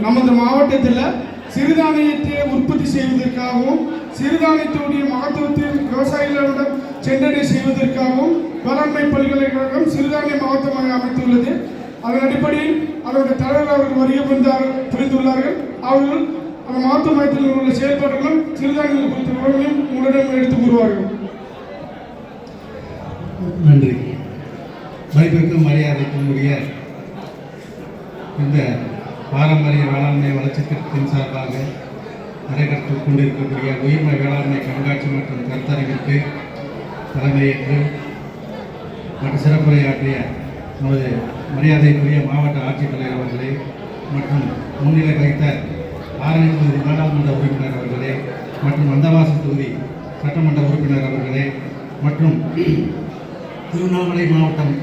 நமது மாவட்டத்தில் சிறுதானியத்தை உற்பத்தி செய்வதற்காகவும் சிறுதானியத்துடைய மகத்துவத்தை விவசாயிகளிடம் சென்றடை செய்வதற்காகவும் வேளாண்மை பல்கலைக்கழகம் சிறுதானிய மாவட்டமாக அமைத்துள்ளது. அதன் அடிப்படையில் அதனுடைய தலைவர் அவர்கள் வருகை புரிந்துள்ளார்கள். அவர்கள் அந்த மாவட்ட மையத்தில் உள்ள செயல்பாடுகளும் சிறுதானியங்கள் குறித்த விவரங்களையும் உங்களிடம் எடுத்து கூறுவார்கள். நன்றி. மதிப்பிற்கும் மரியாதைக்கும் உரிய இந்த பாரம்பரிய வேளாண்மை வளர்ச்சி திட்டத்தின் சார்பாக நடைபெற்றுக் கொண்டிருக்கக்கூடிய உயிர்மை வேளாண்மை கண்காட்சி மற்றும் கருத்தரங்கிற்கு தலைமையேற்று மற்றும் சிறப்புரையாற்றிய நமது மரியாதைக்குரிய மாவட்ட ஆட்சித்தலைவர் அவர்களே மற்றும் முன்னிலை வைத்த ஆரணி தொகுதி நாடாளுமன்ற உறுப்பினர் அவர்களே மற்றும் வந்தவாசி தொகுதி சட்டமன்ற உறுப்பினர் அவர்களே மற்றும் திருவண்ணாமலை மாவட்டம்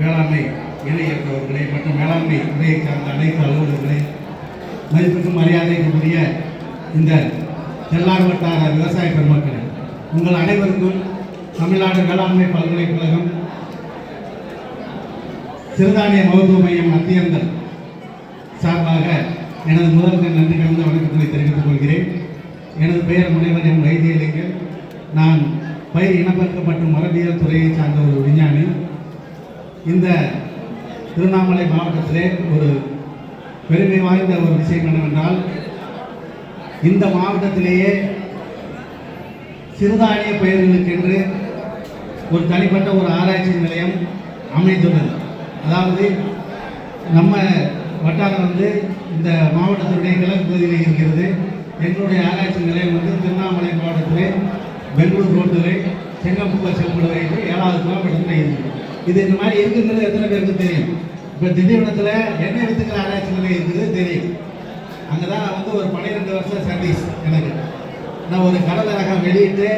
வேளாண்மை இணை இயக்குநர்களே மற்றும் வேளாண்மை துறையை சார்ந்த அனைத்து அலுவலர்களே, மதிப்புக்கும் மரியாதைக்குரிய இந்த தெல்லார் வட்டார விவசாய பெருமக்களே, உங்கள் அனைவருக்கும் தமிழ்நாடு வேளாண்மை பல்கலைக்கழகம் சிறுதானிய மகத்துவ மையம் அத்தியந்தர் சார்பாக எனது முதல் நன்றி கலந்த வணக்கங்களை தெரிவித்துக் கொள்கிறேன். எனது பெயர் முனைவர் எம் வைத்தியலிங்கன். நான் பயிர் இனப்பெருக்கம் மற்றும் மரபியல் துறையை சார்ந்த ஒரு விஞ்ஞானி. இந்த திருவண்ணாமலை மாவட்டத்திலே ஒரு பெருமை வாய்ந்த ஒரு விஷயம் என்னவென்றால், இந்த மாவட்டத்திலேயே சிறுதானிய பயிர்களுக்கென்று ஒரு தனிப்பட்ட ஒரு ஆராய்ச்சி நிலையம் அமைந்துள்ளது. அதாவது நம்ம வட்டாரம் இந்த மாவட்டத்தினுடைய கிழக்கு பகுதியில் இருக்கிறது. எங்களுடைய ஆராய்ச்சி நிலையம் திருவண்ணாமலை மாவட்டத்திலே பெங்களூர் ரோட்டிலே செங்கம்புக்கு செல்படுவை 7வது கிலோமீட்டர் இருக்குது. இது இந்த மாதிரி இருக்குங்கிறது எத்தனை பேருக்கு தெரியும்? இப்போ திண்டிவனத்தில் எண்ணெய் வித்துக்கிற ஆராய்ச்சி நிலையம் இருக்குது தெரியும். அங்கே தான் நான் ஒரு 12 வருஷம் சர்வீஸ். எனக்கு நான் ஒரு கடலை ரகம் வெளியிட்டு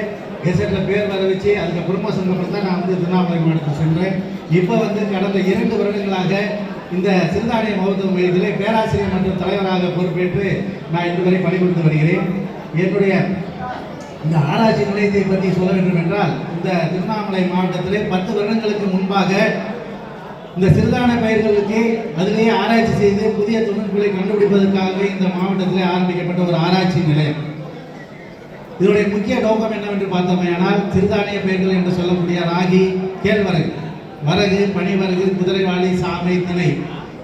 கெசட்டில் பேர் வர வச்சு அதுக்கு ப்ரொமோஷன் அப்புறம் தான் நான் திருவண்ணாமலை மாவட்டத்தில் சென்றேன். இப்போ கடந்த 2 வருடங்களாக இந்த சிறுதானிய மகத்துவ மையத்திலே பேராசிரியர் மற்றும் தலைவராக பொறுப்பேற்று நான் இன்று வரை பணிபுரிந்து வருகிறேன். என்னுடைய இந்த ஆராய்ச்சி நிலையத்தை பற்றி சொல்ல வேண்டும் என்றால், இந்த திருவண்ணாமலை மாவட்டத்திலே 10 வருடங்களுக்கு முன்பாக இந்த சிறுதானிய பயிர்களுக்கு அதிலேயே ஆராய்ச்சி செய்து புதிய தொழில்நுட்பங்களை கண்டுபிடிப்பதற்காகவே இந்த மாவட்டத்திலே ஆரம்பிக்கப்பட்ட ஒரு ஆராய்ச்சி நிலையம். இதனுடைய முக்கிய நோக்கம் என்னவென்று பார்த்தோமேயானால், சிறுதானிய பயிர்கள் என்று சொல்லக்கூடிய ராகி, கேழ்வரகு, வரகு, பனிவரகு, குதிரைவாளி, சாமை, திணை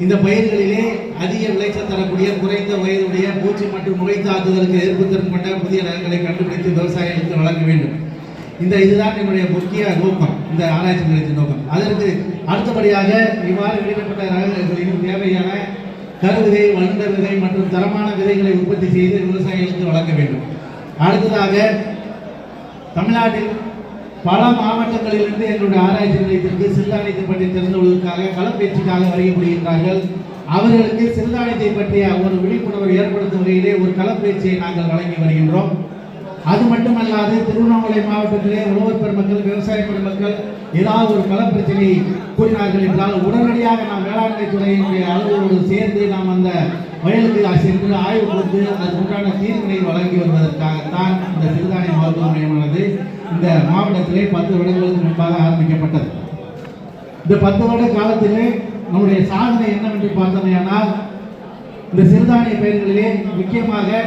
இந்த பயிர்களிலே அதிக விளைச்சல் தரக்கூடிய குறைந்த வயதுடைய பூச்சி மற்றும் நோய் தாக்குதலுக்கு எதிர்ப்பு திறன் கொண்ட புதிய ரகங்களை கண்டுபிடித்து விவசாயிகளுக்கு வழங்க வேண்டும். இதுதான் என்னுடைய முக்கிய நோக்கம், இந்த ஆராய்ச்சி நிலையத்தின் நோக்கம். அதற்கு அடுத்தபடியாக இவ்வாறு வெளியிடப்பட்ட ரகங்களின் தேவையான கருவிதை, வளர்ந்த விதை மற்றும் தரமான விதைகளை உற்பத்தி செய்து விவசாயிகளுக்கு வழங்க வேண்டும். அடுத்ததாக தமிழ்நாட்டில் பல மாவட்டங்களிலிருந்து எங்களுடைய ஆராய்ச்சி நிலையத்திற்கு சிறுதானியத்தை பற்றி தெரிந்து கொள்வதற்காக களப்பயிற்சிக்காக வருகை புரிகின்றார்கள். அவர்களுக்கு சிறுதானியத்தை பற்றிய ஒரு விழிப்புணர்வு ஏற்படுத்தும் வகையிலே ஒரு களப்பயிற்சியை நாங்கள் வழங்கி வருகின்றோம். அது மட்டுமல்லாது திருவண்ணாமலை மாவட்டத்திலே உழவர் பெருமக்கள், விவசாய பெருமக்கள் ஏதாவது ஒரு களப்பிரச்சனை கூறினார்கள் என்றால் உடனடியாக நாம் வேளாண்மை துறையினுடைய அலுவலரோடு சேர்ந்து நாம் அந்த வயலுக்கு சென்று ஆய்வு கொடுத்து அதற்குண்டான தீர்வினை வழங்கி வருவதற்காகத்தான் இந்த சிறுதானிய மருத்துவ மையமானது இந்த மாவட்டத்திலே 10 வருடங்களுக்கு முன்பாக ஆரம்பிக்கப்பட்டது. இந்த 10 வருட காலத்திலே நம்முடைய சாதனை என்னவென்று பார்த்தோமேயானால், இந்த சிறுதானிய பயிர்களிலே முக்கியமாக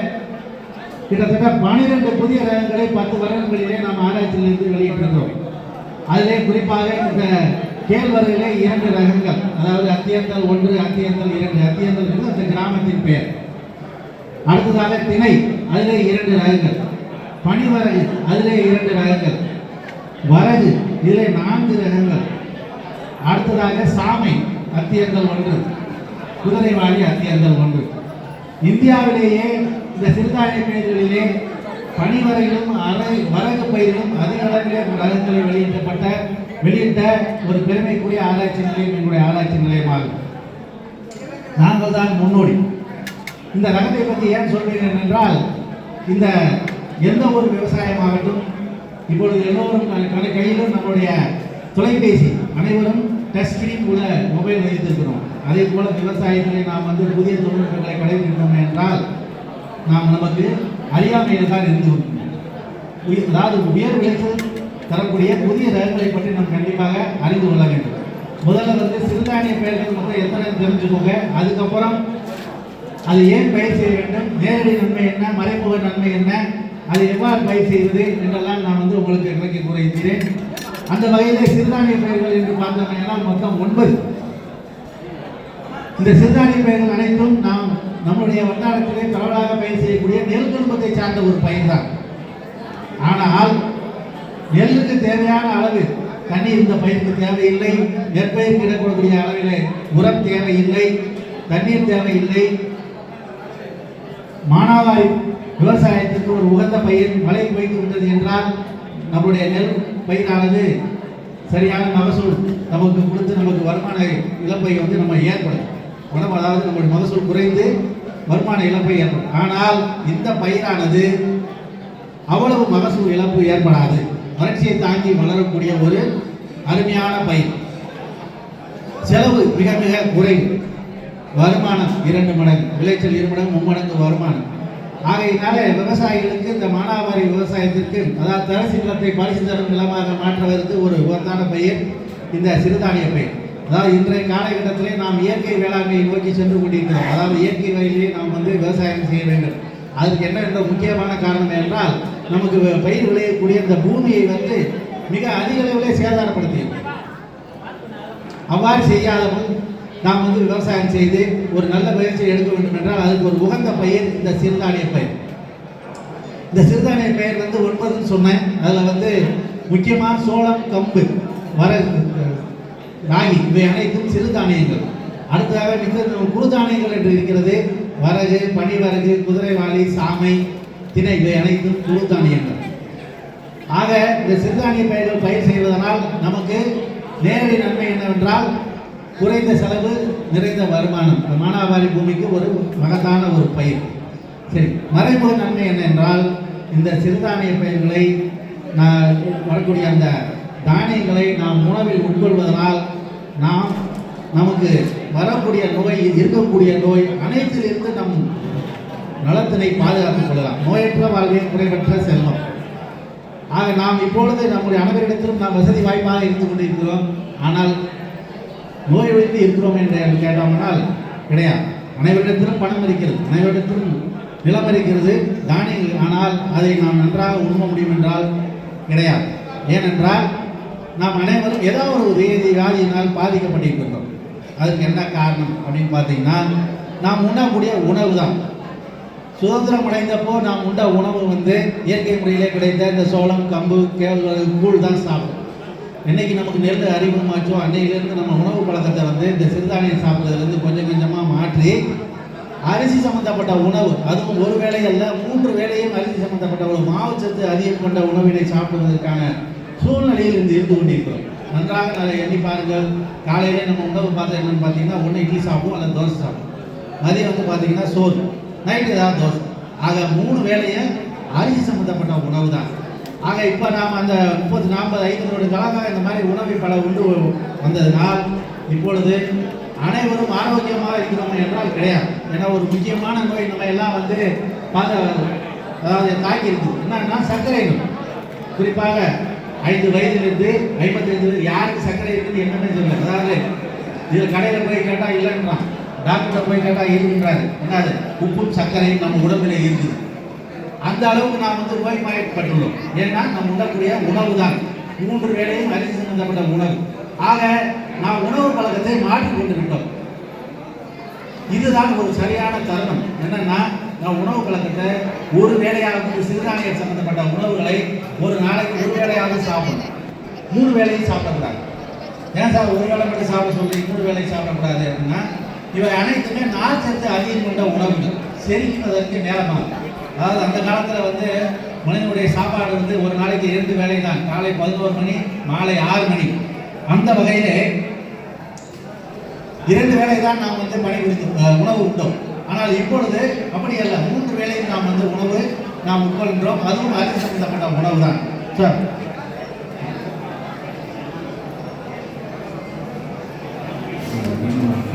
கிட்டத்தட்ட 12 புதிய ரகங்களை 10 வருடங்களிலே நாம் ஆராய்ச்சியிலிருந்து வெளியிட்டிருக்கிறோம். அதிலே குறிப்பாக இந்த கேழ்வரகிலே 2 ரகங்கள், அதாவது அத்தியந்தல் 1, அத்தியந்தல் 2. அத்தியந்தல் என்பது அந்த கிராமத்தின் பெயர். அடுத்ததாக திணை, அதிலே 2 ரகங்கள். பனிவரகு, அதிலே 2 ரகங்கள். வரகு, இதிலே 4 ரகங்கள். அடுத்ததாக சாமை, அத்தியந்தல் 1, குதிரைவாளி, அத்தியந்தல் 1. இந்தியாவிலேயே இந்த சிறுதானிய பயிர்களிலே பனிவரையிலும் வரகு பயிரிலும் அதிக அளவிலே ரகங்களை வெளியிட்ட ஒரு பெருமைக்குரிய ஆராய்ச்சி நிலையம் எங்களுடைய ஆராய்ச்சி நிலையமாகும். நாங்கள் தான் முன்னோடி. இந்த ரகத்தை பற்றி ஏன் சொல்கிறேன் என்றால், இந்த எந்த ஒரு விவசாயமாகட்டும் இப்பொழுது எல்லோரும் கையிலும் நம்முடைய தொலைபேசி, அனைவரும் டச் ஸ்கிரீன் கூட மொபைல் வைத்திருக்கிறோம். அதே போல விவசாயத்திலே நாம் புதிய தொழில்நுட்பங்களை கடைபிடித்தோம் என்றால் நமக்கு அறியாமையில் தான் இருந்து அதாவது உயர் விளைச்சல் தரக்கூடிய புதிய ரகங்களை பற்றி நாம் கண்டிப்பாக அறிந்து கொள்ள வேண்டும். முதல்ல சிறுதானிய பயிர்கள் மட்டும் எத்தனை தெரிஞ்சுக்கோங்க. அதுக்கப்புறம் அது ஏன் பயிர் செய்ய வேண்டும், நேரடி நன்மை என்ன, மறைமுக நன்மை என்ன, அதை எவ்வாறு பயிர் செய்வது என்றெல்லாம் நான் வந்து உங்களுக்கு விளக்கி கூறுகிறேன். அந்த வகையில் சிறுதானிய பயிர்கள் என்று பார்த்தோம்னா மொத்தம் 9. இந்த சிறுதானிய பயிர்கள் அனைத்தும் நாம் நம்முடைய வட்டாரத்திலே பரவலாக பயிர் செய்யக்கூடிய நெல் குடும்பத்தை சார்ந்த ஒரு பயிர் தான். ஆனால் நெல்லுக்கு தேவையான அளவு தண்ணீர் இந்த பயிருக்கு தேவையில்லை, நெற்பயிருக்கு இடக்கூடிய அளவில் உரம் தேவையில்லை, தண்ணீர் தேவையில்லை. மானாவாரி விவசாயத்துக்கு ஒரு உகந்த பயிர் மழை பெய்து விட்டது என்றால் நம்முடைய நெல் பயிரானது சரியான மகசூல் நமக்கு கொடுத்து நமக்கு வருமான இழப்பை வந்து நம்ம ஏற்படும். அதாவது நம்முடைய மகசூல் குறைந்து வருமான இழப்பை ஏற்படும். ஆனால் இந்த பயிரானது அவ்வளவு மகசூல் இழப்பு ஏற்படாது. வறட்சியை தாங்கி வளரக்கூடிய ஒரு அருமையான பயிர். செலவு மிக மிக குறைவு, வருமானம் 2 மடங்கு, விளைச்சல் 2 மடங்கு 3 மடங்கு வருமானம். ஆகையினால விவசாயிகளுக்கு இந்த மானாவாரி விவசாயத்திற்கு, அதாவது தரிசு நிலத்தை பரிசு தரும் நிலமாக மாற்றுவதற்கு ஒரு உகந்தான பயிர் இந்த சிறுதானிய பயிர். அதாவது இன்றைய காலகட்டத்திலே நாம் இயற்கை வேளாண்மையை நோக்கி சென்று கொண்டிருக்கிறோம். அதாவது இயற்கை வழியிலே நாம் வந்து விவசாயம் செய்ய வேண்டும். அதுக்கு என்ன என்ற முக்கியமான காரணம் என்றால், நமக்கு பயிர் விளையக்கூடிய இந்த பூமியை வந்து மிக அதிக அளவிலே சேதாரப்படுத்தியது. அவ்வாறு செய்யாதவன் நாம் வந்து விவசாயம் செய்து ஒரு நல்ல பயிற்சியை எடுக்க வேண்டும் என்றால் அதுக்கு ஒரு உகந்த பயிர் இந்த சிறுதானிய பயிர். இந்த சிறுதானிய பயிர் வந்து 9 சொன்னேன். அதில் வந்து முக்கியமாக சோளம், கம்பு, வரகு, ராகி இவை அனைத்தும் சிறுதானியங்கள். அடுத்ததாக மிக குறுதானியங்கள் என்று இருக்கிறது. வரகு, பனிவரகு, குதிரைவாளி, சாமை, திணை இவை அனைத்தும் குறுதானியங்கள். ஆக இந்த சிறுதானிய பயிர்கள் பயிர் செய்வதனால் நமக்கு நேரடி நன்மை என்னவென்றால் குறைந்த செலவு, நிறைந்த வருமானம். மானாவாரி பூமிக்கு ஒரு மகத்தான ஒரு பயிர். சரி, மறைமுக நன்மை என்ன என்றால், இந்த சிறுதானிய பயிர்களை வரக்கூடிய அந்த தானியங்களை நாம் உணவில் உட்கொள்வதனால் நமக்கு வரக்கூடிய நோய், இருக்கக்கூடிய நோய் அனைத்திலிருந்து நம் நலத்தினை பாதுகாத்துக் கொள்ளலாம். நோயற்ற வாழ்வே குறைவற்ற செல்வம். ஆக நாம் இப்பொழுது நம்முடைய அனைவரிடத்திலும் நாம் வசதி வாய்ப்பாக இருந்து கொண்டிருக்கிறோம். ஆனால் நோய் வைத்து இருக்கிறோம் என்று கேட்டோம்னால் கிடையாது. அனைவரிடத்திலும் பணம் இருக்கிறது, அனைவரிடத்திலும் நிலம் இருக்கிறது, தானியங்கள். ஆனால் அதை நாம் நன்றாக உண்ண முடியும் என்றால் கிடையாது. ஏனென்றால் நாம் அனைவரும் ஏதோ ஒரு வியாதியினால் பாதிக்கப்பட்டிருக்கின்றோம். அதுக்கு என்ன காரணம் அப்படின்னு பார்த்தீங்கன்னா, நாம் உண்ணக்கூடிய உணவு தான். சுதந்திரம் அடைந்தப்போ நாம் உண்ட உணவு வந்து இயற்கை முறையிலே கிடைத்த இந்த சோளம், கம்பு, கேழ்வரகு, கூழ் தான் சாப்பிடும். என்னைக்கு நமக்கு நெல் அறிமுகமாச்சோ அன்னையிலேருந்து நம்ம உணவு பழக்கத்தை வந்து இந்த சிறுதானியம் சாப்பிட்றதுலேருந்து கொஞ்சம் கொஞ்சமாக மாற்றி அரிசி சம்மந்தப்பட்ட உணவு, அதுவும் ஒரு வேளை அல்ல 3 வேளையும் அரிசி சம்மந்தப்பட்ட ஒரு மாவுச்சத்து அதிகம் கொண்ட உணவினை சாப்பிடுவதற்கான சூழ்நிலையில் இருந்து கொண்டிருக்கிறோம். நன்றாக எண்ணி பாருங்கள். காலையிலே நம்ம உணவு பார்த்தா என்னன்னு பார்த்தீங்கன்னா, ஒன்று இட்லி சாப்பிடுவோம் அல்லது தோசை சாப்பிடுவோம். மதியம் வந்து பார்த்தீங்கன்னா சோறு, நைட்டு ஏதாவது தோசை. ஆக 3 வேளையும் அரிசி சம்மந்தப்பட்ட உணவு தான். ஆக இப்போ நாம் அந்த 30, 40, 50 காலமாக இந்த மாதிரி உணவை பல உண்டு வந்ததுனால் இப்பொழுது அனைவரும் ஆரோக்கியமாக இருக்கிறோம் என்றால் கிடையாது. ஏன்னா ஒரு முக்கியமான நோய் நம்ம எல்லாம் வந்து அதாவது தாக்கி இருக்குது. என்னன்னா சர்க்கரை நோய். குறிப்பாக 5 வயதிலிருந்து 55 வயது யாருக்கு சர்க்கரை இருக்குது என்னன்னு சொல்ல. அதாவது இதில் கடையில் போய் கேட்டால் இல்லைன்றான், டாக்டரை போய் கேட்டால் இருக்குன்றாரு. என்னது உப்பும் சர்க்கரையும் நம்ம உடம்பிலே இருக்குது. அந்த அளவுக்கு நாம் வந்து நோய்வாய்ப்பட்டுள்ளோம். ஏன்னா நம்ம உண்ணக்கூடிய உணவு தான் 3 வேளையும் அரிசி சம்பந்தப்பட்ட உணவு. ஆக நாம் உணவு பழக்கத்தை மாற்றிக்கொண்டு விட்டோம். இதுதான் ஒரு சரியான தருணம். என்னன்னா, நான் உணவு பழக்கத்தை ஒரு வேளையாவது சிறுதானியம் சம்பந்தப்பட்ட உணவுகளை ஒரு நாளைக்கு 1 வேளையாவது சாப்பிடணும். 3 வேளையும் சாப்பிடக்கூடாது. ஏன் சார் ஒரு வேளை மட்டும் சாப்பிட சொல்லி 3 வேளையும் சாப்பிடக்கூடாது அப்படின்னா, இவை அனைத்துமே நார்ச்சத்து அதிகம் கொண்ட உணவுகள், செரிப்பதற்கு நேரமாகும். அதாவது அந்த காலத்தில் வந்து மனிதனுடைய சாப்பாடு வந்து ஒரு நாளைக்கு 2 வேளை தான். காலை 11 மணி, மாலை 6 மணி. அந்த வகையிலே 2 வேளை தான் நாம் வந்து உணவு உண்டோம். ஆனால் இப்பொழுது அப்படி அல்ல, 3 வேளையும் நாம் வந்து உணவு நாம் உட்கொள்கின்றோம். அதுவும் அரிசி சம்பந்தப்பட்ட உணவு தான் சார்.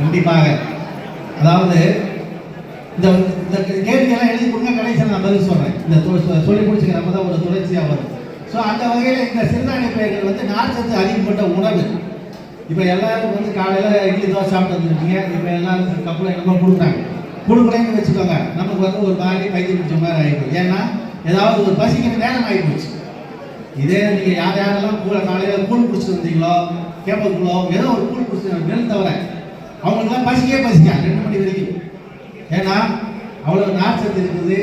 கண்டிப்பாக. அதாவது இந்த கேள்வியெல்லாம் எழுதி கொடுங்க, கடைசியில் நான் பதில் சொல்கிறேன். இந்த சொல்லி முடிச்சுக்கிற நம்ம தான் ஒரு தொடர்ச்சியாக வரும். ஸோ அந்த வகையில் இந்த சிறுதானிய பயிர்கள் வந்து நார்ச்சத்து அதிகப்பட்ட உணவு. இப்போ எல்லாரும் வந்து காலையில் இட்லி தோசை சாப்பிட்டு வந்துருக்கீங்க. இப்போ எல்லாரும் கப்பில் என்னமோ கொடுக்குறாங்க. கொடுக்கலன்னு வச்சுக்கோங்க, நமக்கு வந்து ஒரு மாதிரி பைத்தியம் பிடிச்ச மாதிரி ஆகிடும். ஏன்னா ஏதாவது ஒரு பசிக்கிற நேரம் ஆகி போச்சு. இதே நீங்கள் யாரெல்லாம் காலையில் கூழ் குடிச்சிட்டு வந்தீங்களோ, கேப்பக்குள்ளோ ஏதோ ஒரு கூழ் குடிச்சு நெல் தவிர அவங்களுக்குலாம் பசிக்கவே பசிக்காது 2 மணி வரைக்கும். ஏன்னா அவ்வளோ நார்ச்சத்து இருக்குது.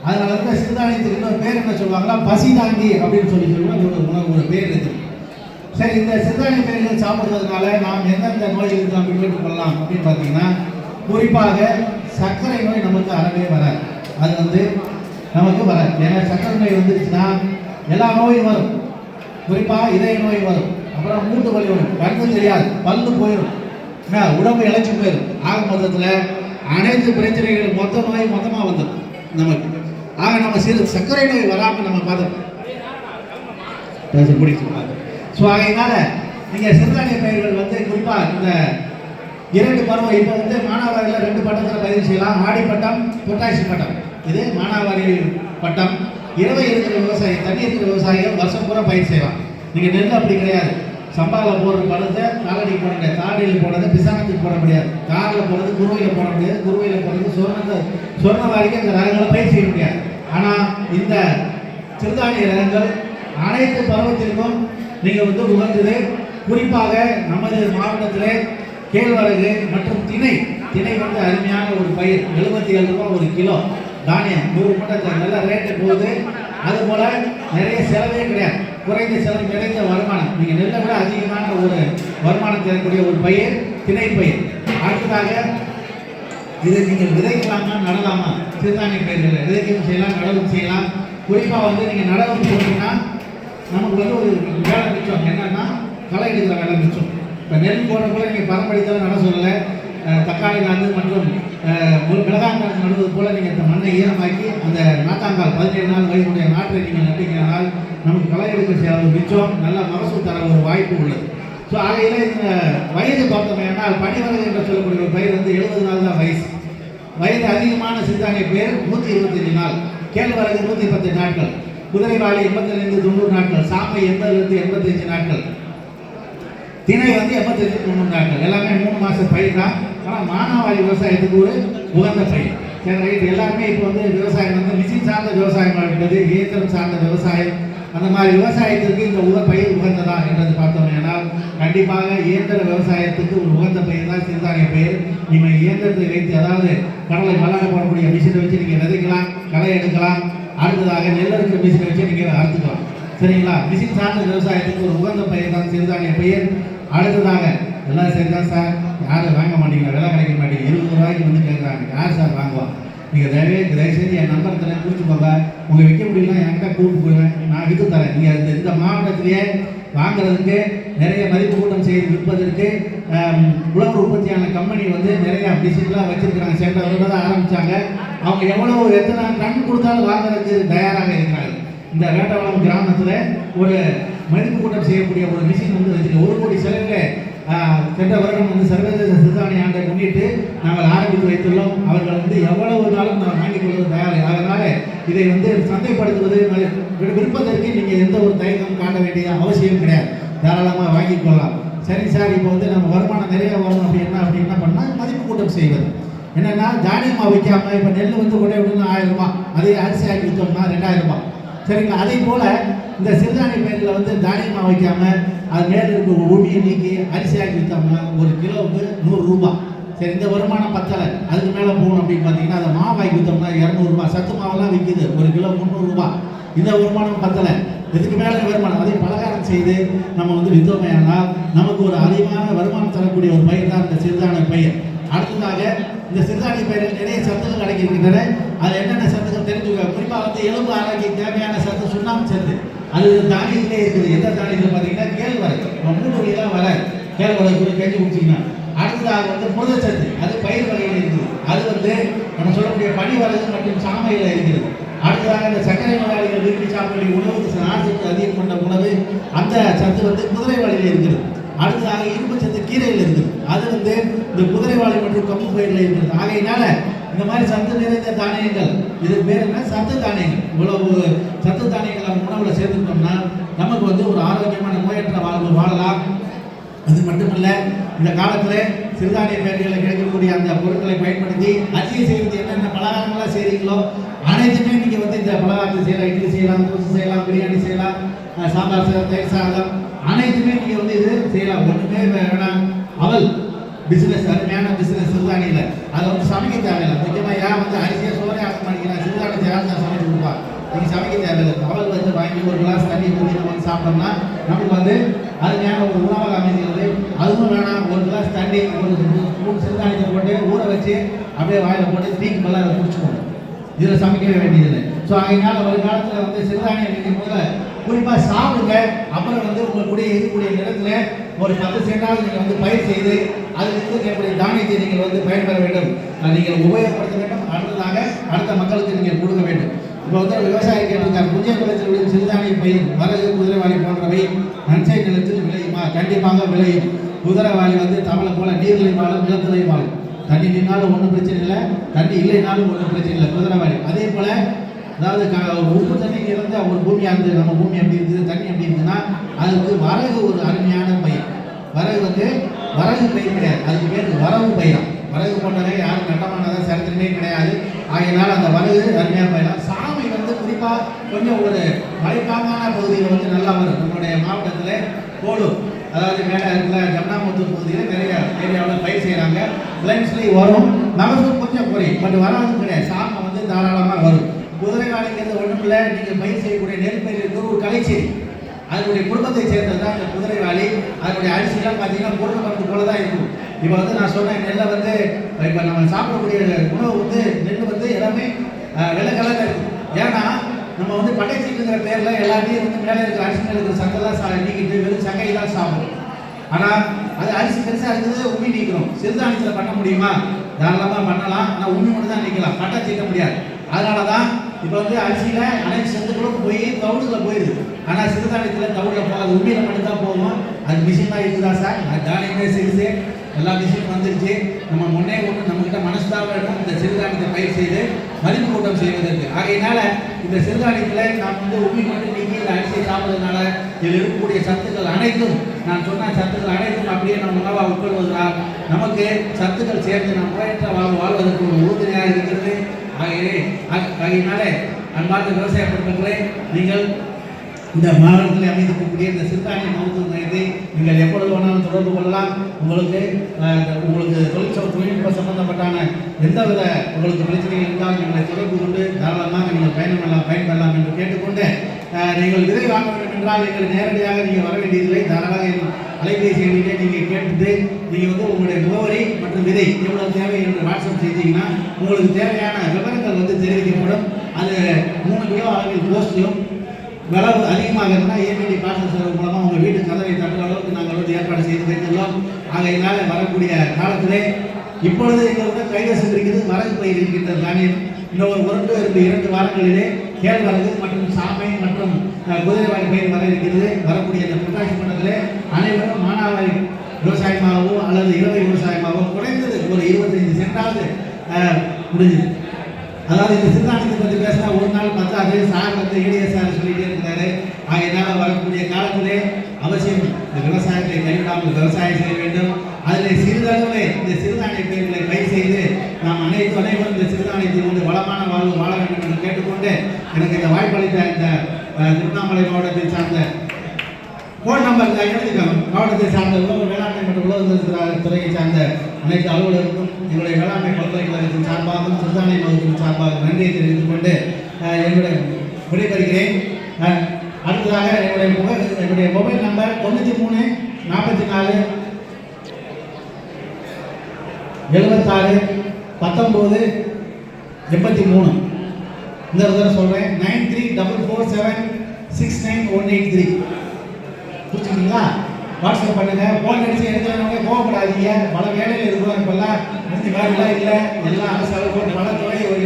அதனால இருக்க சிறுதானியத்துக்கு இன்னொரு பேர் என்ன சொல்லுவாங்களா, பசி தாங்கி அப்படின்னு சொல்லி ஒரு பேர் இருக்குது. சரி, இந்த சிறுதானிய பயிர்கள் சாப்பிடுவதனால நாம் எந்தெந்த நோய்களுக்கு நாம் விடுவித்துக் கொள்ளலாம் அப்படின்னு பார்த்தீங்கன்னா, குறிப்பாக சர்க்கரை நோய் நமக்கு அறவே வராது. அது வந்து நமக்கு வராது. ஏன்னா சர்க்கரை நோய் வந்துருச்சுன்னா எல்லா நோயும் வரும். குறிப்பாக இதய நோய் வரும், அப்புறம் மூட்டு வலி வரும், கண்ணு தெரியாது, பல்லு போயிடும், உடம்பு இழைச்சி போயிடும். ஆக மொத்தத்தில் அனைத்து பிரச்சனைகள் மொத்த நோய் மொத்தமாக வந்துடும் நமக்கு. ஆக நம்ம சர்க்கரை நோய் வராமல் நம்ம பார்த்துக்கணும். ஸோ அதனால நீங்கள் சிறுதானிய பயிர்கள் வந்து குறிப்பாக இந்த 2 பருவம், இப்போ வந்து மானாவாரியில் 2 பட்டத்தில் பயிர் செய்யலாம். ஆடி பட்டம், புரட்டாசி பட்டம். இது மானாவாரி பட்டம். இரவை இருக்கிற விவசாயி, தண்ணி இருக்கிற விவசாயிகள் வருஷம் பூரா பயிர் செய்யலாம். நீங்கள் நெல் அப்படி கிடையாது. சம்பாவில் போடுற பழத்தை காலடி போட முடியாது, காலடியில் போடுறது பிசானத்துக்கு போட முடியாது, காரில் போடுறது குருவையில் போட முடியாது, குருவையில் போடுறது சொர்ணவாரிக்கு அந்த ரகங்களை பயிர் செய்ய முடியாது. ஆனால் இந்த சிறுதானிய ரகங்கள் அனைத்து பருவத்திற்கும் நீங்கள் வந்து உகந்தது. குறிப்பாக நமது மாவட்டத்தில் கேழ்வரகு மற்றும் திணை வந்து அருமையான ஒரு பயிர். 77 ரூபா ஒரு கிலோ தானியம், 100 மூட்டை நல்ல ரேட்டு போகுது. அதுபோல் நிறைய செலவே கிடையாது, குறைந்த செலவு, நிறைந்த வருமானம். நீங்கள் நெல்லை விட அதிகமான ஒரு வருமானம் தரக்கூடிய ஒரு பயிர் திணை பயிர். அடுத்ததாக இதை நீங்கள் விதைக்கலாமா நடலாமா? சிறுதானிய பயிர்களை விதைக்கவும் செய்யலாம், நடவும் செய்யலாம். குறிப்பாக வந்து நீங்கள் நடவும் போட்டீங்கன்னா நமக்கு வந்து ஒரு வேலை மிச்சம். என்னன்னா களை எடுக்கிற வேலை மிச்சம். இப்போ நெல் போடுறப்போல நீங்கள் பரம்படித்தாலும் நட சொல்லலை. தக்காளி நாற்று மற்றும் மிளகாய் நாற்று நடுவது போல் நீங்கள் இந்த மண்ணை ஈரமாக்கி அந்த நாத்தாங்கால் 17 நாள் வயதுடைய நாற்றை நீங்கள் நட்டிங்கனால் நமக்கு களை எடுக்க செலவு மிச்சம், நல்ல மகசூல் தர ஒரு வாய்ப்பு உள்ளது. ஸோ ஆகையில் இந்த வயது பார்த்தோம். ஏன்னால் பனிவரகு என்று சொல்லக்கூடிய ஒரு பயிர் வந்து 70 நாள் தான் வயசு. வயது அதிகமான சிறுதானிய பயிர் 125 நாள், கேழ்வரகு 110 நாட்கள், குதிரைவாளி 85-90 நாட்கள், சாமை 80-85 நாட்கள், திணை வந்து 85-90 நாட்கள். எல்லாமே 3 மாத பயிர் தான். ஆனால் மானாவாரி விவசாயத்துக்கு ஒரு உகந்த பயிர். சரி, ரைட். எல்லாருமே இப்போ வந்து விவசாயம் வந்து மிஷின் சார்ந்த விவசாயம் இருக்கிறது, இயந்திரம் சார்ந்த விவசாயம். அந்த மாதிரி விவசாயத்திற்கு இந்த பயிர் உகந்ததா என்றது பார்த்தோம். ஏன்னால் கண்டிப்பாக இயந்திர விவசாயத்துக்கு ஒரு உகந்த பயிர் தான் சிறுதானிய பயிர். நீங்கள் இயந்திரத்தை வைத்து, அதாவது கடலை மல்லாட போடக்கூடிய மிஷினை வச்சு நீங்கள் விதைக்கலாம், களை எடுக்கலாம். அடுத்ததாக நெல் இருக்கிற மிஷினை வச்சு நீங்கள் அறுத்துக்கலாம். சரிங்களா? மிஷின் சார்ந்த விவசாயத்துக்கு ஒரு உகந்த பயிர் தான் சிறுதானிய பயிர். அடுத்ததாக எல்லாம் சரிதான் சார், யாரும் வாங்க மாட்டீங்களா, விலை கிடைக்க மாட்டேங்குது, 20 ரூபாய்க்கு வந்து கேட்குறாங்க, யார் சார் வாங்குவா? நீங்கள் தயவுசெய்து என் நம்பர் தரேன், குறித்து போங்க. உங்கள் விற்க முடியலாம் என்கிட்ட கூப்பிட்டு போயிடுவேன், நான் விற்று தரேன். நீங்கள் இந்த மாவட்டத்திலேயே வாங்குறதுக்கு, நிறைய மதிப்பு கூட்டம் செய்து விற்பதற்கு உழவு உற்பத்தியான கம்பெனி வந்து நிறைய பிசினஸ்லாம் வச்சுருக்கிறாங்க. சென்ற வருடம் தான் ஆரம்பித்தாங்க. அவங்க எத்தனை டன் கொடுத்தாலும் வாங்குறதுக்கு தயாராக இருக்கிறாங்க. இந்த வேட்டவளம் கிராமத்தில் ஒரு மதிப்பு கூட்டம் செய்யக்கூடிய ஒரு மிஷின் வந்து வச்சுருக்கோம். 1 கோடி செலவில் சென்ற வருடம் வந்து சர்வதேச சிறுதானிய ஆண்டை முன்னிட்டு நாங்கள் ஆரம்பித்து வைத்துள்ளோம். அவர்கள் வந்து எவ்வளவு நாளும் நான் வாங்கிக் கொள்வது தயார். அதனால் இதை வந்து சந்தைப்படுத்துவது, விற்பதற்கு நீங்கள் எந்த ஒரு தயக்கம் காட்ட வேண்டிய அவசியம் கிடையாது, தாராளமாக வாங்கிக் கொள்ளலாம். சரி சார், இப்போ வந்து நம்ம வருமானம் நிறைய வரும் அப்படி என்ன பண்ணால் மதிப்பு கூட்டம் செய்வது என்னென்னா, தானியமாக வைக்காமல் இப்போ நெல் வந்து கொண்டே விடணும் 1000 ரூபாய், அதே அரிசி ஆக்கி விற்றோம்னா 2000 ரூபாய். சரிங்களா? அதே போல் இந்த சிறுதானிய பயிர்களை வந்து தானியமாக வைக்காமல் அது மேலே இருக்க ஊட்டியை நீக்கி அரிசியாக்கி விற்றோம்னா 1 கிலோவுக்கு 100 ரூபாய். சரி, இந்த வருமானம் பத்தலை, அதுக்கு மேலே போகணும் அப்படின்னு பார்த்தீங்கன்னா அதை மாவாக்கி விற்றோம்னா 200 ரூபாய். சத்து மாவெல்லாம் விற்கிது, 1 கிலோ 300 ரூபாய். இந்த வருமானம் பத்தலை, இதுக்கு மேலே வருமானம். அதை பலகாரம் செய்து நம்ம வந்து விற்றோமே ஆனால் நமக்கு ஒரு அதிகமான வருமானம் தரக்கூடிய ஒரு பயிர் தான் இந்த சிறுதானிய பயிர். அடுத்ததாக இந்த சிறுதானிய பயிரில் நிறைய சத்துக்கள் அடங்கியிருக்கின்றன. அது என்னென்ன சத்துக்கள் தெரிஞ்சுக்க. குறிப்பாக வந்து எலும்பு ஆரோக்கிய தேவையான சத்து சுண்ணாம்பு சத்து, அது தானியத்திலே இருக்குது. எந்த தானியத்தில் பார்த்தீங்கன்னா கேழ்வரகு, மூட்டுவலிலாம் வர கேழ்வரகு கூட கஞ்சி குடிச்சிங்கன்னா. அடுத்ததாக வந்து புரதச்சத்து, அது பயிர் வகையில் இருக்குது. அது வந்து நம்ம சொல்லக்கூடிய பனிவரகு மற்றும் சாமையில் இருக்கிறது. அடுத்ததாக இந்த சர்க்கரை நோயாளிகள் விரும்பி சாப்பிடக்கூடிய உணவுக்கு நார்ச்சத்து அதிகம் கொண்ட உணவு, அந்த சத்து வந்து குதிரைவாளியில் இருக்கிறது. அடுத்ததாக இரும்பு சத்து கீரையில் இருக்குது. அது வந்து இந்த குதிரைவாளி மற்றும் கம்பு பயிரில் இருக்கிறது. ஆகையினால இந்த மாதிரி சத்து நிறைந்த தானியங்கள், இது பேர் என்ன, சத்து தானியங்கள். இவ்வளவு சத்து தானியங்கள் நம்ம உணவில் சேர்த்துக்கிட்டோம்னா நமக்கு வந்து ஒரு ஆரோக்கியமான நோயற்ற வாழ்வு வாழலாம். அது மட்டுமல்ல, இந்த காலத்தில் சிறுதானிய பேர்களில் கிடைக்கக்கூடிய அந்த பொருட்களை பயன்படுத்தி அரிசியை செய்வது என்னென்ன பலகாரங்களாக செய்கிறீங்களோ அனைத்துமே நீங்கள் வந்து இந்த பலகாரத்தை செய்யலாம். இட்லி செய்யலாம், தோசை செய்யலாம், பிரியாணி செய்யலாம், சாம்பார் சாதம், தயிர் சாதம், அனைத்துமே நீங்கள் வந்து இது செய்யலாம். ஒன்றுமே வேணாம். அவல் பிஸ்னஸ், அருமையான பிஸ்னஸ் சிறுதானியில். அதை வந்து சமைக்க தேவையில்லை. முக்கியமாக யார் வந்து அரிசியை சோறே ஆக்க மாட்டேங்கிறாங்க, சிறுதானியத்தை யார் தான் சமைச்சு கொடுப்பா? நீங்கள் சமைக்க தேவையில்லை. அவல் வந்து வாங்கி ஒரு கிளாஸ் தண்ணி ஊற்றி நம்ம வந்து சாப்பிட்டோம்னா நமக்கு வந்து அருமையான ஒரு உணவாக அமைகிறது. அதுவும் வேணாம், ஒரு கிளாஸ் தண்ணி ஒரு 3 சிறுதானியத்தை போட்டு ஊற வச்சு அப்படியே வாயில் போட்டு டீக்கு மேலே அதை குடிச்சுக்கணும். இதில் சமைக்கவே வேண்டியதில்லை. ஸோ அதனால வருங்காலத்தில் வந்து சிறுதானியம் நீங்கள் முதல்ல குறிப்பாக சாப்பிடுங்க. அப்புறம் வந்து உங்களுடைய இருக்கக்கூடிய நிலத்தில் ஒரு 10 சென்டாவது நீங்கள் வந்து பயிர் செய்து அதிலிருந்து இருக்கக்கூடிய தானியத்தை நீங்கள் வந்து பயன்பெற வேண்டும், நீங்கள் உபயோகப்படுத்த வேண்டும். அடுத்ததாக அடுத்த மக்களுக்கு நீங்கள் கொடுக்க வேண்டும். இப்போ வந்து விவசாயி கேட்டிருக்காங்க, புதிய நிலத்தில் உள்ள சிறுதானிய பயிர், வரகு, குதிரைவாளி போன்றவை நன்சை நிலத்தில் விளையுமா? கண்டிப்பாக விளையும். குதிரைவாளி வந்து தமிழை போல நீர்லை வாழும், நிலத்திலை வாழும். தண்ணி நின்னாலும் ஒன்றும் பிரச்சனை இல்லை, தண்ணி இல்லைனாலும் ஒன்றும் பிரச்சனை இல்லை. குதிரைவாளி அதே போல், அதாவது உப்பு தண்ணி இறந்து ஒரு பூமியாக இருந்து நம்ம பூமி எப்படி இருக்குது, தண்ணி எப்படி இருக்குதுன்னா அதுக்கு வரகு ஒரு அருமையான பயிர். வரகு வந்து வரகு பயிர் கிடையாது, அதுக்கு பேர் வரவு பயிரம். வரகு போன்றவை யாரும் நட்டமானதாக சரித்திரமே கிடையாது. ஆகையினால் அந்த வரகு அருமையான பயிரம். சாமி வந்து குறிப்பாக கொஞ்சம் ஒரு மலைப்பாங்கான பகுதியில் வந்து நல்லா வரும். நம்மளுடைய மாவட்டத்தில் கோலூர், அதாவது மேலே இருக்கிற ஜம்னாமுத்தூர் பகுதியில் நிறைய ஏரியாவில் பயிர் செய்கிறாங்க. லைன்ஸ்லேயும் வரும், மகசூல் கொஞ்சம் குறையும், பட் வராது கிடையாது. சாமி வந்து தாராளமாக வரும். குதிரைவாளிங்கிறது ஒன்றும் இல்லை, நீங்கள் பயிர் செய்யக்கூடிய நெல் பயிர் இருக்கிற ஒரு கலைச்செடி, அதனுடைய குடும்பத்தை சேர்ந்தது தான் இந்த குதிரைவாளி. அதனுடைய அரிசிலாம் பார்த்தீங்கன்னா பொருள் மருந்து போல தான் இருக்கும். இப்போ வந்து நான் சொன்னேன், நெல்லை வந்து இப்போ நம்ம சாப்பிடக்கூடிய உணவு வந்து நெல் வந்து எல்லாமே வெள்ளை கலரில் இருக்கும். ஏன்னா நம்ம வந்து பட்டைச்சீட்டுங்கிற பேரில் எல்லாத்தையும் வந்து மேலே இருக்கிற அரிசி மேலே இருக்கிற சங்கெல்லாம் நீக்கிட்டு வெறும் சங்கையெல்லாம் சாப்பிடும். ஆனால் அது அரிசி பெருசாக இருக்குது, உமி நீக்கணும். சிறுதானியத்தில் பண்ண முடியுமா? தாராளமாக பண்ணலாம். ஆனால் உமி மட்டும் தான் நீக்கலாம், பட்டை சீட்ட முடியாது. அதனால தான் இப்போ வந்து அரிசியில் அனைத்து சத்துக்களும் போய் தவிடுகளில் போயிடுது. ஆனால் சிறுதானியத்தில் தவிடில் போகாது, உண்மையில் மட்டும்தான் போகும். அது மிஷின் தான் இருக்குதா சார்? அது தானியமே சிறுசு, எல்லா மிஷின் வந்துருச்சு. நம்ம முன்னே ஒன்று நம்மக்கிட்ட மனசு தான் வேணும் இந்த சிறுதானியத்தை பயிர் செய்து மதிப்பு கூட்டம் செய்வதற்கு. ஆகையினால இந்த சிறுதானியத்தில் நாம் வந்து உண்மை மட்டும் நீக்கி இந்த அரிசியை சாப்பிட்றதுனால இதில் இருக்கக்கூடிய சத்துக்கள் அனைத்தும், நான் சொன்ன சத்துக்கள் அனைத்தும் அப்படியே நம்ம உணவாக உட்கொள்வதனால் நமக்கு சத்துக்கள் சேர்ந்து நம் முறையற்ற வாழ்வதற்கு ஒரு உறுதுணையாக இருக்கிறது. ஆகையினாலே அன்பார்ந்த விவசாய பெருமக்களே, நீங்கள் இந்த மாவட்டத்தில் அமைந்திருக்கக்கூடிய இந்த சிறுதானிய மருத்துவ மையத்தை நீங்கள் எப்பொழுது வேணாலும் தொடர்பு கொள்ளலாம். உங்களுக்கு தொழில்நுட்ப சம்பந்தப்பட்டான எந்தவித உங்களுக்கு பிரச்சனைகள் இருந்தாலும் எங்களை தொடர்பு கொண்டு தாராளமாக நீங்கள் பயன்பெறலாம் என்று கேட்டுக்கொண்டு, நீங்கள் விதை வாங்க வேண்டும் என்றால் எங்கள் நேரடியாக நீங்கள் வர வேண்டியதில்லை. தாராளமாக அலைபேசி எண்ணிலே நீங்கள் கேட்டுட்டு நீங்கள் வந்து உங்களுடைய முகவரி மற்றும் விதை எவ்வளவு தேவை என்று வாட்ஸ்அப் செய்தீங்கன்னா உங்களுக்கு தேவையான விவரங்கள் வந்து தெரிவிக்கப்படும். அது 3 கிலோ அளவில் போஸ்ட்லையும், விளவு அதிகமாக இருந்தால் ஏபிடி பார்சல் சேவை மூலமாக உங்கள் வீட்டு கதவை தட்டுற அளவுக்கு நாங்கள் வந்து ஏற்பாடு செய்து வைத்துள்ளோம். ஆகையினால் வரக்கூடிய காலத்திலே இப்பொழுது எங்களுக்கு கைவசம் இருக்கிறது வரகு பயிர் இருக்கின்ற தானியம். இன்னொரு 2 வாரங்களிலே கேழ்வரகு மற்றும் சாமை மற்றும் குதிரைவாளி பயிர் வர இருக்கிறது. வரக்கூடிய இந்த புரட்டாசி மண்டலத்திலே அனைவரும் மானாவாரி விவசாயமாகவோ அல்லது இரவை விவசாயமாகவோ குறைந்தது ஒரு 25 சென்டாவது முடிஞ்சுது. அதாவது இந்த சிறுதானியத்தை பற்றி பேசினா ஒரு நாள் பத்தாது. சார் வந்து EDSR சொல்லிகிட்டே இருக்கிறாரு. ஆகையினால் வரக்கூடிய காலத்திலே அவசியம் இந்த விவசாயத்தை கைவிடாமல் விவசாயம் செய்ய வேண்டும். அதில் சிறிதளவே இந்த சிறுதானிய பயிர்களை பயிர் செய்து நாம் அனைவரும் இந்த சிறுதானியத்தில் வந்து வளமான வாழ்வு வாழ வேண்டும் என்று கேட்டுக்கொண்டு, எனக்கு இந்த வாய்ப்பளித்த இந்த திருவண்ணாமலை மாவட்டத்தை சார்ந்த ஃபோன் நம்பர் எழுதிக்கணும். மாவட்டத்தை சார்ந்த உணவு வேளாண்மை மற்றும் உழவு துறையை சார்ந்த அனைத்து அலுவலர்களுக்கும் எங்களுடைய வேளாண்மை பல்கலைக்கழகத்தின் சார்பாகவும் சிறுதானிய மருத்துவத்தின் சார்பாக நன்றியை தெரிவித்துக் கொண்டு என்னுடைய விடைபெறுகிறேன். அடுத்ததாக என்னுடைய மொபைல் நம்பர் 93 44 76 19 83. இந்த தடவை சொல்கிறேன், 9344769183. புரிஞ்சுக்கிங்களா? வாட்ஸ்அப் பண்ணுங்க. ஃபோன் அடிச்சு எடுக்கிறவங்க கோவப்படாதீங்க. பல வேலையில் இருக்கிறோம். இப்போல்லாம் வேலைலாம் இல்லை, எல்லாம் அரசு போட்டு பல துறை எப்படி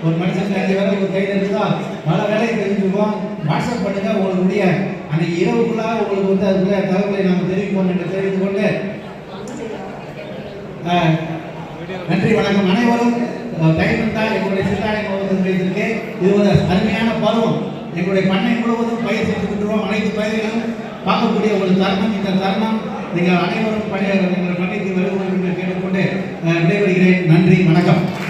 ஒரு மனுஷனுக்கு 5 வேலை ஒரு கையில் இருக்குதோ பல வேலையை தெரிஞ்சுக்குவோம். வாட்ஸ்அப் பண்ணுங்க. உங்களுடைய அன்றைக்கி இரவுக்குள்ளாக உங்களுக்கு வந்து அதுக்குள்ள தகவலை நாங்கள் தெரிவிப்போம் என்று தெரிவித்துக் கொண்டு நன்றி, வணக்கம். அனைவரும் டைம் இருந்தால் எங்களுடைய சிறுதானிய மாவட்டத்தில் வைத்திருக்கு. இது ஒரு அருமையான பருவம். எங்களுடைய பண்ணை முழுவதும் பயிர் செஞ்சுக்கிட்டுருவோம். அனைத்து பயிர்களும் பார்க்கக்கூடிய ஒரு தருணம். இந்த தருணம் நீங்கள் அனைவரும் எங்களை பண்ணிட்டு வருவோம் என்று கேட்டுக்கொண்டு விடைபெறுகிறேன். நன்றி, வணக்கம்.